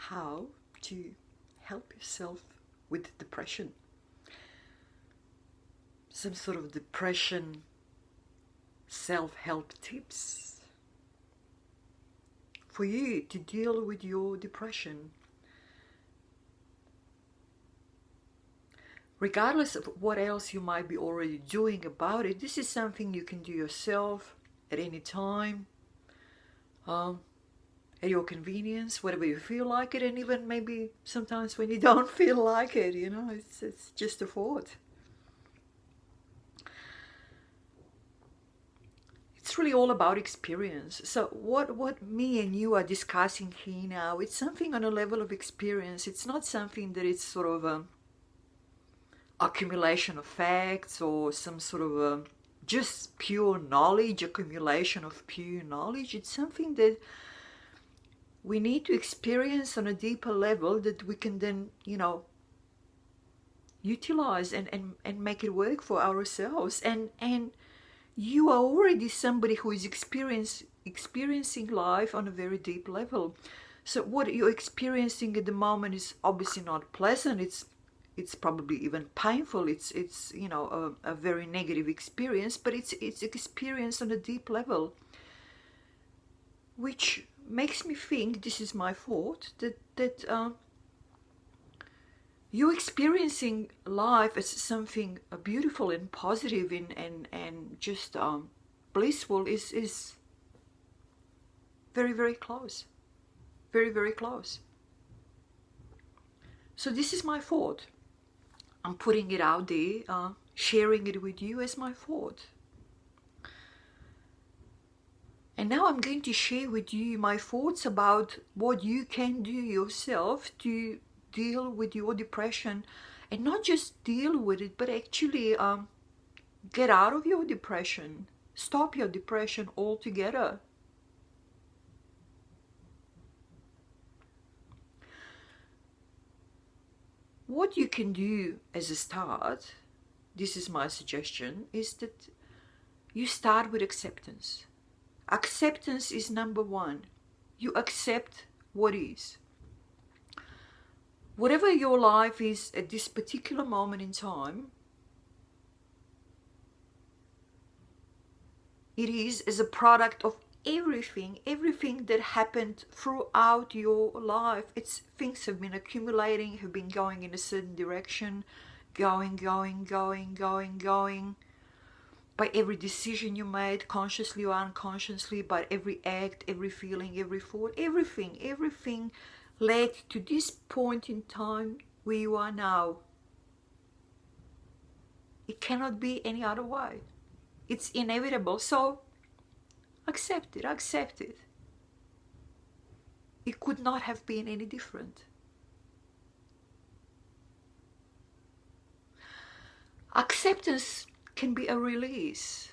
how to help yourself with depression. Some sort of depression self-help tips for you to deal with your depression. Regardless of what else you might be already doing about it, this is something you can do yourself at any time, at your convenience, whatever you feel like it, and even maybe sometimes when you don't feel like it, it's just a thought. It's really all about experience. So what me and you are discussing here now, it's something on a level of experience. It's not something that it's sort of a accumulation of facts or some sort of a just pure knowledge, accumulation of pure knowledge. It's something that we need to experience on a deeper level that we can then, utilize and make it work for ourselves. And you are already somebody who is experiencing life on a very deep level. So what you're experiencing at the moment is obviously not pleasant. It's probably even painful. It's a very negative experience, but it's experience on a deep level, which makes me think, this is my thought, that you experiencing life as something beautiful and positive and just blissful is very, very close. Very, very close. So this is my thought. I'm putting it out there, sharing it with you as my thought. And now I'm going to share with you my thoughts about what you can do yourself to deal with your depression, and not just deal with it, but actually get out of your depression, stop your depression altogether. What you can do as a start, this is my suggestion, is that you start with acceptance. Acceptance is number one. You accept what is. Whatever your life is at this particular moment in time, it is as a product of everything that happened throughout your life. Things have been accumulating, have been going in a certain direction, going. By every decision you made, consciously or unconsciously, by every act, every feeling, every thought, everything led to this point in time where you are now. It cannot be any other way. It's inevitable. So accept it. It could not have been any different. Acceptance can be a release.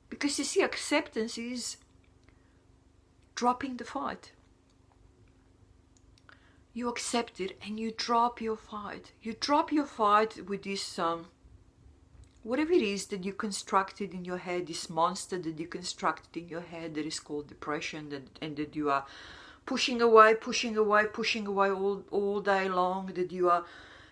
Because you see, acceptance is dropping the fight. You accept it and you drop your fight. You drop your fight with this, whatever it is that you constructed in your head, this monster that you constructed in your head that is called depression, and that you are pushing away all day long, that you are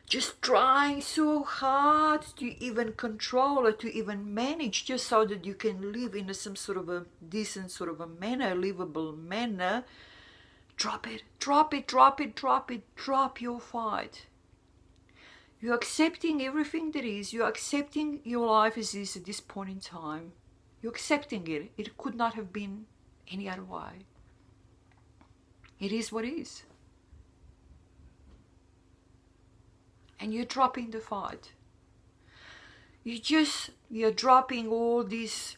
just trying so hard to even control or to even manage, just so that you can live in some sort of a decent sort of a manner, livable manner. Drop it, drop your fight. You're accepting everything that is. You're accepting your life as is at this point in time. You're accepting it. It could not have been any other way. It is what is. And you're dropping the fight. You're dropping all these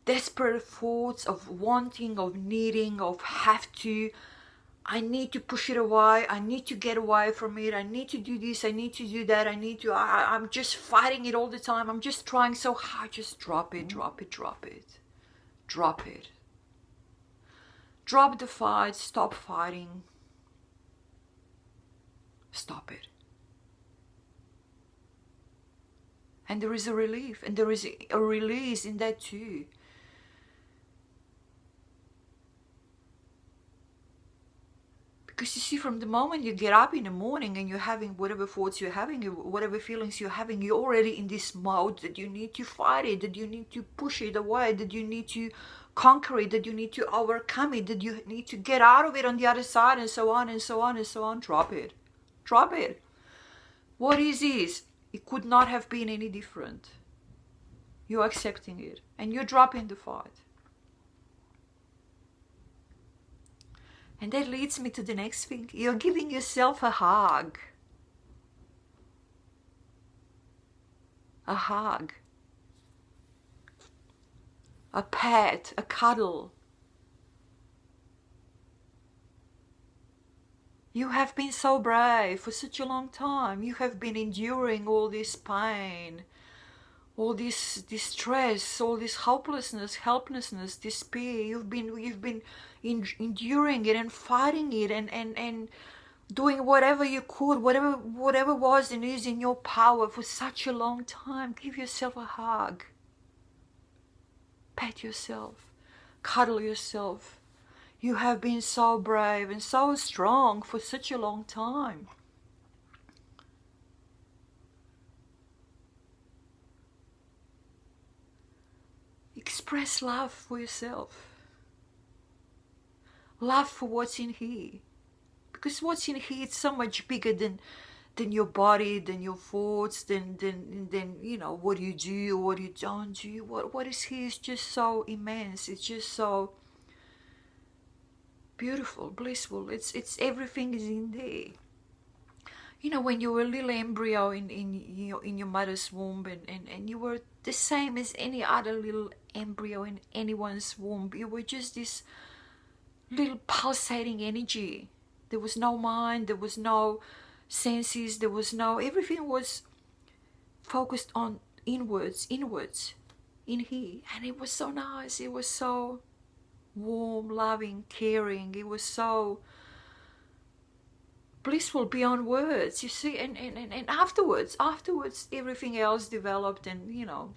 desperate thoughts of wanting, of needing, of have to. I need to push it away. I need to get away from it. I need to do this. I need to do that. I'm just fighting it all the time. I'm just trying so hard. Just drop it. Drop the fight. Stop fighting. Stop it. And there is a relief. And there is a release in that too. Because you see, from the moment you get up in the morning and you're having whatever thoughts you're having, whatever feelings you're having, you're already in this mode that you need to fight it, that you need to push it away, that you need to conquer it, that you need to overcome it, that you need to get out of it on the other side, and so on and so on and so on. Drop it. Drop it. What is this? It could not have been any different. You're accepting it and you're dropping the fight. And that leads me to the next thing. You're giving yourself a hug. A hug. A pat, a cuddle. You have been so brave for such a long time. You have been enduring all this pain, all this distress, all this hopelessness, helplessness, despair. You've been enduring it and fighting it and doing whatever you could, whatever was and is in your power for such a long time. Give yourself a hug. Pat yourself. Cuddle yourself. You have been so brave and so strong for such a long time. Express love for yourself. Love for what's in here. Because what's in here is so much bigger than your body, than your thoughts, than you know, what you do or what you don't do. What is here is just so immense. It's just so beautiful, blissful. It's everything is in there. You know, when you were a little embryo in your mother's womb, and you were the same as any other little embryo in anyone's womb. You were just this little pulsating energy. There was no mind, there was no senses, there was no, everything was focused on inwards, in here. And it was so nice, it was so warm, loving, caring, it was so blissful beyond words, you see. And afterwards everything else developed, and you know,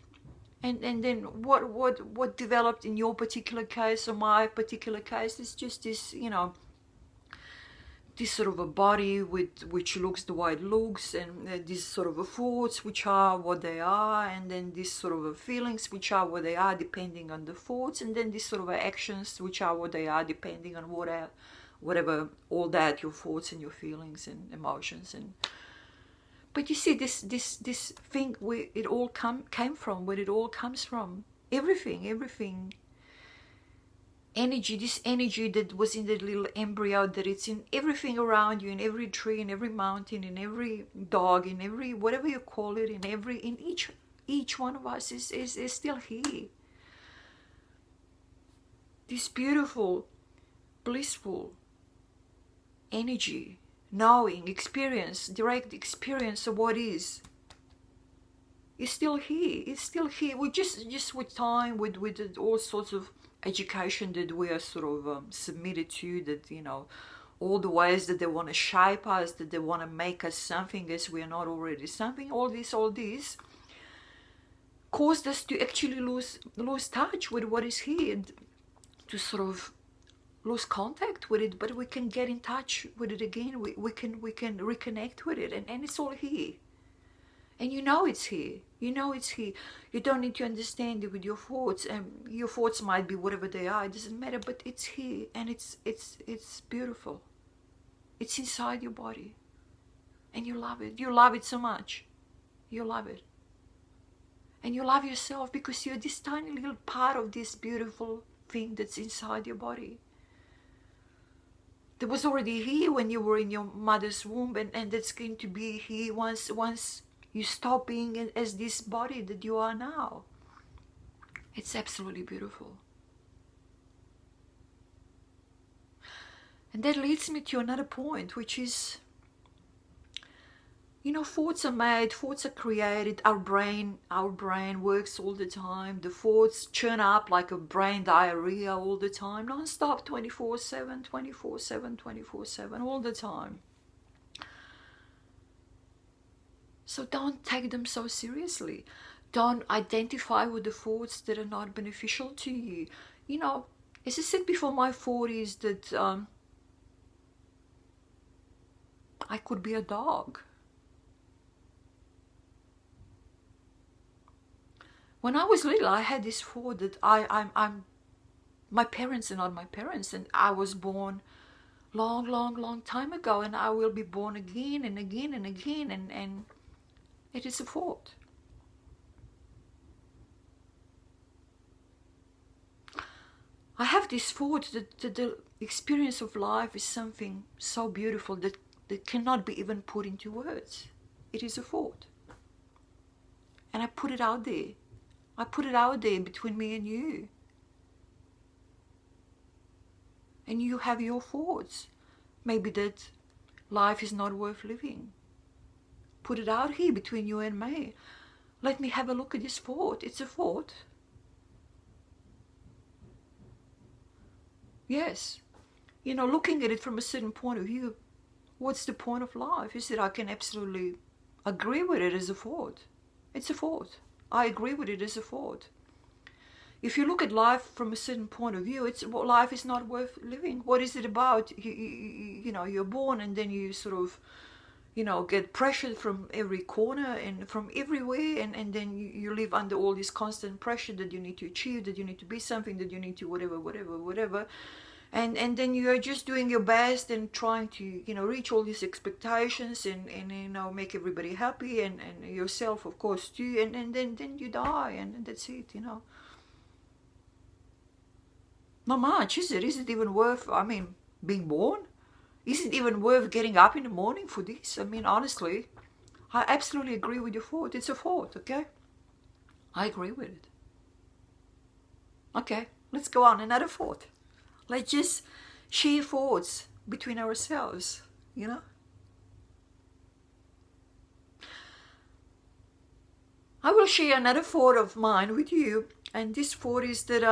and then what developed in your particular case or my particular case is just this, you know, this sort of a body which looks the way it looks, and these sort of a thoughts which are what they are, and then these sort of a feelings which are what they are depending on the thoughts, and then these sort of actions which are what they are depending on whatever all that, your thoughts and your feelings and emotions. And but you see, this thing where it all came from, where it all comes from, everything. Energy, this energy that was in the little embryo, that it's in everything around you, in every tree, in every mountain, in every dog, in every whatever you call it, in each one of us is still here. This beautiful, blissful energy, knowing, experience, direct experience of what is still here. It's still here. We just with time, with all sorts of education that we are sort of submitted to, that, you know, all the ways that they want to shape us, that they want to make us something as we are not already something, all this caused us to actually lose touch with what is here, to sort of lose contact with it. But we can get in touch with it again. We can reconnect with it, and it's all here. And you know it's here. You know it's here. You don't need to understand it with your thoughts. And your thoughts might be whatever they are. It doesn't matter. But it's here, and it's beautiful. It's inside your body, and you love it. You love it so much. You love it, and you love yourself because you're this tiny little part of this beautiful thing that's inside your body. That was already here when you were in your mother's womb, and that's going to be here once you stop being as this body that you are now. It's absolutely beautiful. And that leads me to another point, which is, you know, thoughts are made, thoughts are created. Our brain works all the time. The thoughts churn up like a brain diarrhea all the time, non-stop, 24/7, all the time. So don't take them so seriously. Don't identify with the thoughts that are not beneficial to you. You know, as I said before, my thought is that I could be a dog. When I was little, I had this thought that I'm my parents are not my parents, and I was born long time ago, and I will be born again and again and again, and it is a thought. I have this thought that the experience of life is something so beautiful that cannot be even put into words. It is a thought. And I put it out there. I put it out there between me and you. And you have your thoughts. Maybe that life is not worth living. Put it out here between you and me. Let me have a look at this thought. It's a thought. Yes. You know, looking at it from a certain point of view, what's the point of life? Is that I can absolutely agree with it as a thought. It's a thought. I agree with it as a thought. If you look at life from a certain point of view, life is not worth living. What is it about? You know, you're born and then you sort of, you know, get pressured from every corner and from everywhere, and then you live under all this constant pressure that you need to achieve, that you need to be something, that you need to whatever. And then you're just doing your best and trying to, you know, reach all these expectations and you know, make everybody happy and yourself, of course, too. And then you die and that's it, you know. Not much, is it? Is it even worth, I mean, being born? Is it even worth getting up in the morning for this? I mean, honestly, I absolutely agree with your thought. It's a thought, okay? I agree with it. Okay, let's go on. Another thought. Let's just share thoughts between ourselves, you know? I will share another thought of mine with you, and this thought is that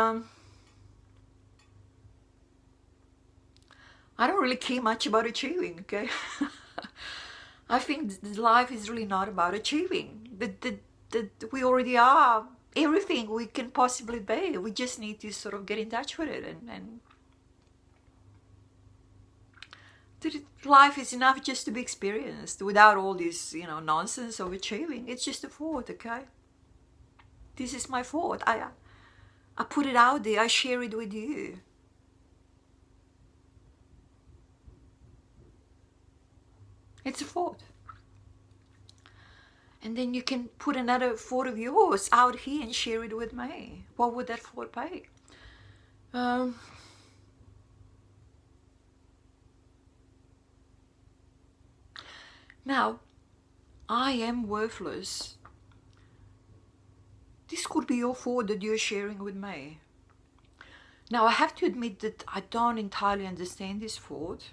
I don't really care much about achieving, okay? I think life is really not about achieving. That we already are everything we can possibly be. We just need to sort of get in touch with it and life is enough just to be experienced without all this, you know, nonsense of achieving. It's just a thought, okay? This is my thought. I put it out there. I share it with you. It's a thought. And then you can put another thought of yours out here and share it with me. What would that thought be? Now, I am worthless. This could be your thought that you're sharing with me. Now, I have to admit that I don't entirely understand this thought.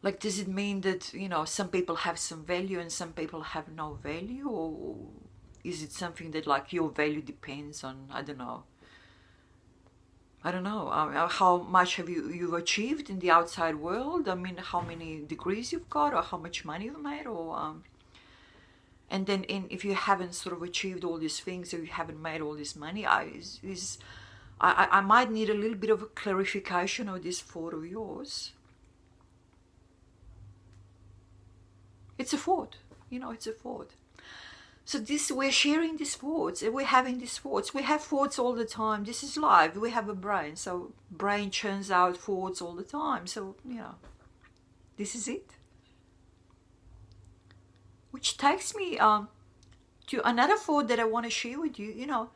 Like, does it mean that, you know, some people have some value and some people have no value? Or is it something that, like, your value depends on, I don't know, how much have you achieved in the outside world? I mean, how many degrees you've got, or how much money you've made, or and then if you haven't sort of achieved all these things, or you haven't made all this money, I might need a little bit of a clarification of this thought of yours. It's a thought, you know, it's a thought. So we're sharing these thoughts, and we're having these thoughts. We have thoughts all the time. This is life. We have a brain, so brain churns out thoughts all the time. So, you know, this is it. Which takes me to another thought that I want to share with you. You know,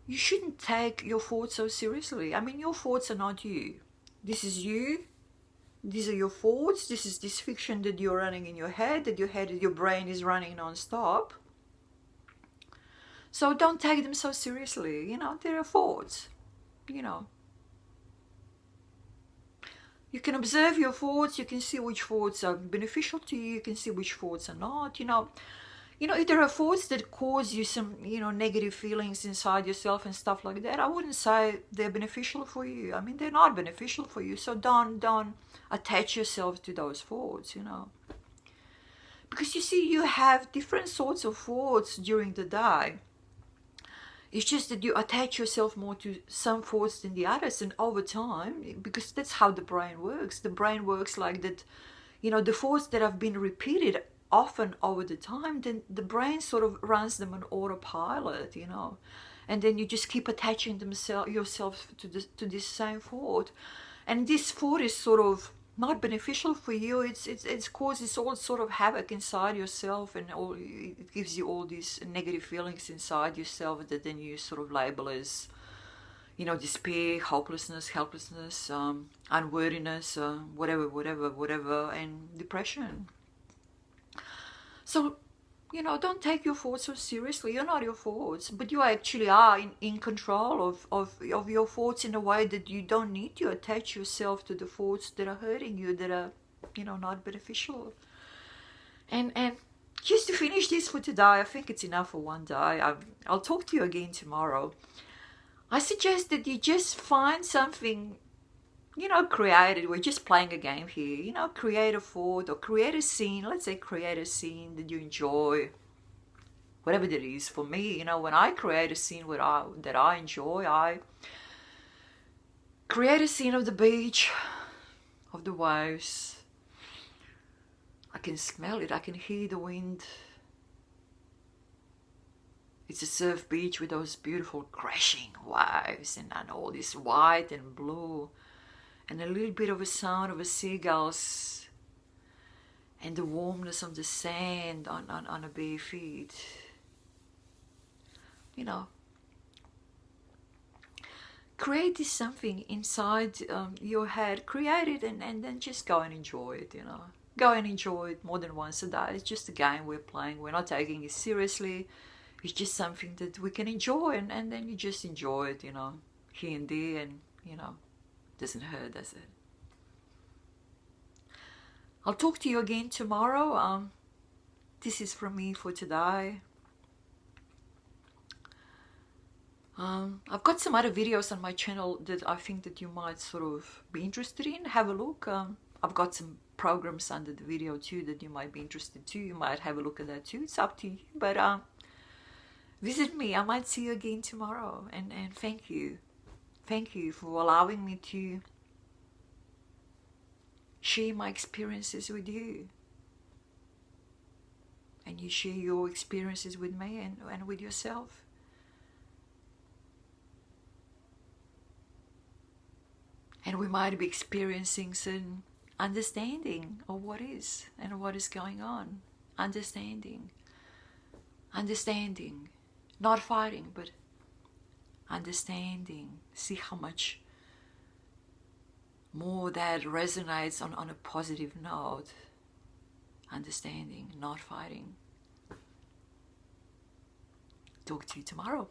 you shouldn't take your thoughts so seriously. I mean, your thoughts are not you. This is you. These are your thoughts. This is this fiction that you're running in your head, that your brain is running non-stop. So don't take them so seriously. You know, they're thoughts. You know. You can observe your thoughts. You can see which thoughts are beneficial to you. You can see which thoughts are not. You know, if there are thoughts that cause you some, you know, negative feelings inside yourself and stuff like that, I wouldn't say they're beneficial for you. I mean, they're not beneficial for you. So don't attach yourself to those thoughts, you know. Because you see, you have different sorts of thoughts during the day. It's just that you attach yourself more to some thoughts than the others, and over time, because that's how the brain works. The brain works like that, the thoughts that have been repeated often over the time, then the brain sort of runs them on autopilot, and then you just keep attaching yourself to this same thought, and this thought is sort of not beneficial for you. It's causes all sort of havoc inside yourself, and it gives you all these negative feelings inside yourself that then you sort of label as despair, hopelessness, helplessness, unworthiness, whatever, and depression. So don't take your thoughts so seriously. You're not your thoughts, but you actually are in control of your thoughts in a way that you don't need to attach yourself to the thoughts that are hurting you, that are, not beneficial. And just to finish this for today, I think it's enough for one day. I'll talk to you again tomorrow. I suggest that you just find something, created. We're just playing a game here. Create a thought or create a scene. Let's say create a scene that you enjoy. Whatever that is. For me, when I create a scene that I enjoy, I create a scene of the beach, of the waves. I can smell it. I can hear the wind. It's a surf beach with those beautiful crashing waves and all this white and blue. And a little bit of a sound of a seagulls and the warmness of the sand on a bare feet. Create this something inside your head. Create it and then just go and enjoy it, Go and enjoy it more than once a day. It's just a game we're playing. We're not taking it seriously. It's just something that we can enjoy, and then you just enjoy it, here and there, and, doesn't hurt, does it? I'll talk to you again tomorrow. This is from me for today. I've got some other videos on my channel that I think that you might sort of be interested in. Have a look. I've got some programs under the video too that you might be interested to. You might have a look at that too. It's up to you. But visit me. I might see you again tomorrow. And thank you. Thank you for allowing me to share my experiences with you. And you share your experiences with me and with yourself. And we might be experiencing some understanding of what is and what is going on. Understanding. Not fighting, but understanding. See how much more that resonates on a positive note. Understanding, not fighting. Talk to you tomorrow.